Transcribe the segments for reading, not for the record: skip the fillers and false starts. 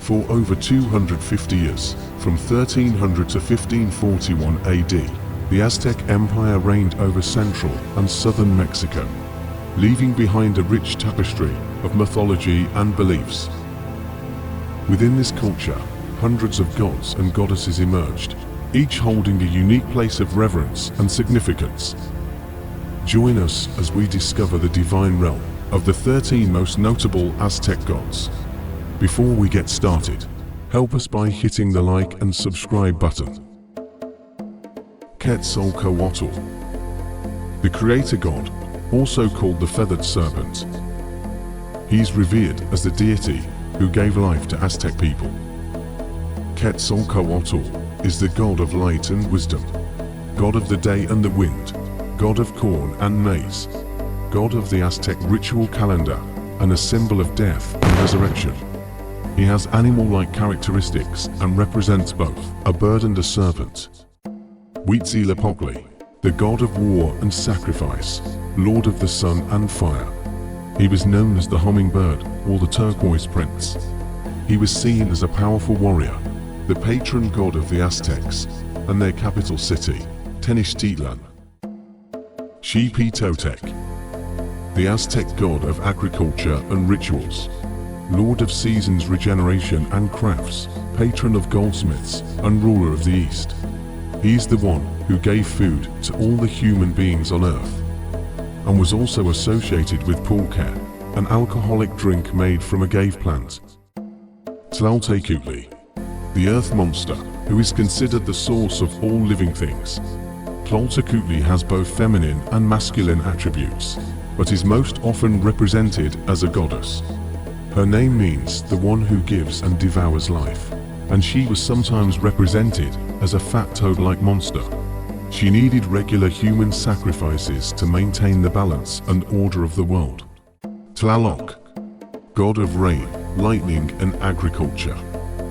For over 250 years, from 1300 to 1541 AD, the Aztec Empire reigned over central and southern Mexico, leaving behind a rich tapestry of mythology and beliefs. Within this culture, hundreds of gods and goddesses emerged, each holding a unique place of reverence and significance. Join us as we discover the divine realm of the 13 most notable Aztec gods. Before we get started, help us by hitting the like and subscribe button. Quetzalcoatl, the creator god, also called the feathered serpent. He is revered as the deity who gave life to Aztec people. Quetzalcoatl is the god of light and wisdom, god of the day and the wind, god of corn and maize, god of the Aztec ritual calendar, and a symbol of death and resurrection. He has animal-like characteristics and represents both a bird and a serpent. Huitzilopochtli, the god of war and sacrifice, lord of the sun and fire. He was known as the hummingbird or the turquoise prince. He was seen as a powerful warrior, the patron god of the Aztecs and their capital city, Tenochtitlan. Totec, the Aztec god of agriculture and rituals, lord of seasons, regeneration and crafts, patron of goldsmiths and ruler of the East. He is the one who gave food to all the human beings on earth, and was also associated with pulque, an alcoholic drink made from agave plant. Tecately, the earth monster, who is considered the source of all living things. Plantakutli has both feminine and masculine attributes, but is most often represented as a goddess. Her name means the one who gives and devours life, and she was sometimes represented as a fat toad-like monster. She needed regular human sacrifices to maintain the balance and order of the world. Tlaloc, god of rain, lightning and agriculture.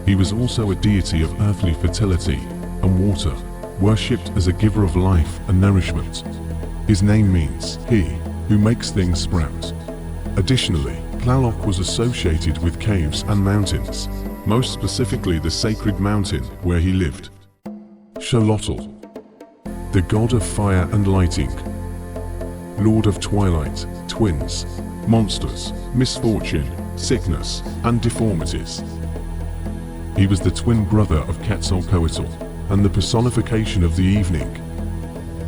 He was also a deity of earthly fertility and water, worshipped as a giver of life and nourishment. His name means he who makes things sprout. Additionally, Tlaloc was associated with caves and mountains, most specifically the sacred mountain where he lived. Xochitl, the god of fire and lighting, lord of twilight, twins, monsters, misfortune, sickness, and deformities. He was the twin brother of Quetzalcoatl and the personification of the evening.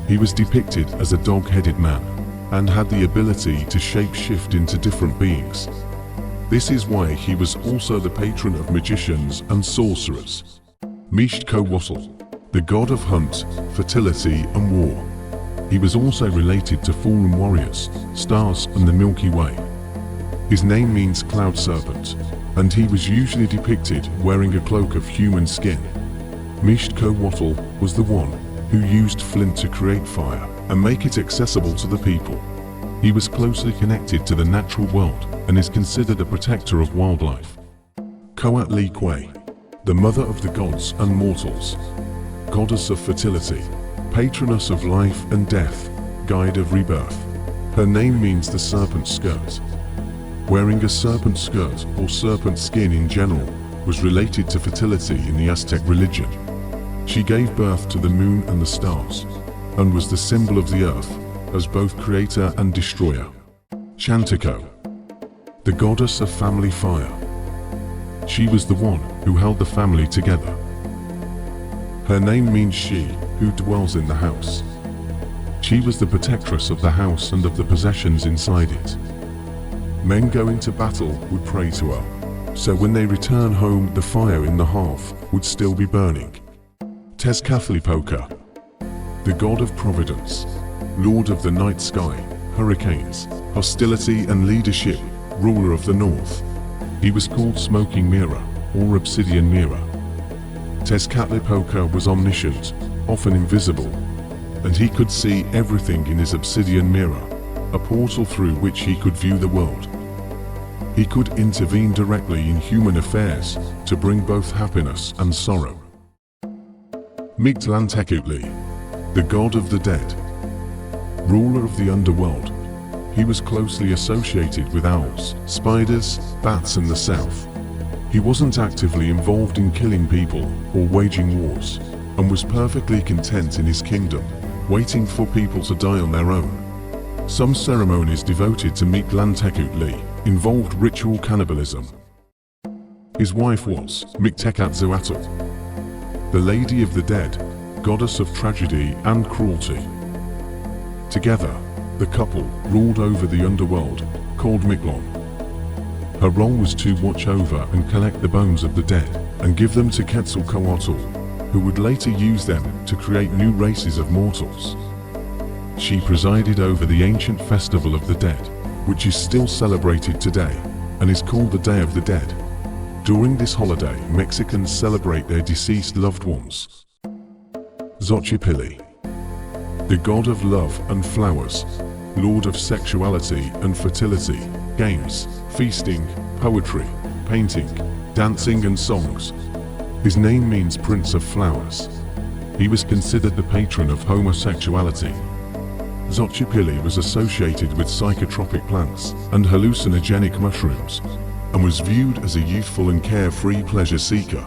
He was depicted as a dog-headed man and had the ability to shape-shift into different beings. This is why he was also the patron of magicians and sorcerers. Mikakoto, the god of hunt, fertility and war. He was also related to fallen warriors, stars and the Milky Way. His name means cloud serpent, and he was usually depicted wearing a cloak of human skin. Mikakoto was the one who used flint to create fire and make it accessible to the people. He was closely connected to the natural world and is considered a protector of wildlife. Coatlicue, the mother of the gods and mortals, goddess of fertility, patroness of life and death, guide of rebirth. Her name means the serpent skirt. Wearing a serpent skirt or serpent skin in general was related to fertility in the Aztec religion. She gave birth to the moon and the stars, and was the symbol of the earth as both creator and destroyer. Chantico, the goddess of family fire. She was the one who held the family together. Her name means she who dwells in the house. She was the protectress of the house and of the possessions inside it. Men going to battle would pray to her, so when they return home the fire in the hearth would still be burning. Tecately, the god of providence, lord of the night sky, hurricanes, hostility and leadership, ruler of the north. He was called smoking mirror or obsidian mirror. Tecatly was omniscient, often invisible, and he could see everything in his obsidian mirror, a portal through which he could view the world. He could intervene directly in human affairs to bring both happiness and sorrow. Plantakutli, the god of the dead, ruler of the underworld. He was closely associated with owls, spiders, bats and the south. He wasn't actively involved in killing people or waging wars, and was perfectly content in his kingdom, waiting for people to die on their own. Some ceremonies devoted to Plantakutli involved ritual cannibalism. His wife was Mikakoto, the Lady of the Dead, goddess of tragedy and cruelty. Together, the couple ruled over the underworld, called Mythical. Her role was to watch over and collect the bones of the dead and give them to Quetzalcoatl, who would later use them to create new races of mortals. She presided over the ancient Festival of the Dead, which is still celebrated today and is called the Day of the Dead. During this holiday, Mexicans celebrate their deceased loved ones. Zotzipili, the god of love and flowers, lord of sexuality and fertility, games, feasting, poetry, painting, dancing and songs. His name means Prince of Flowers. He was considered the patron of homosexuality. Zotzipili was associated with psychotropic plants and hallucinogenic mushrooms, and was viewed as a youthful and carefree pleasure seeker.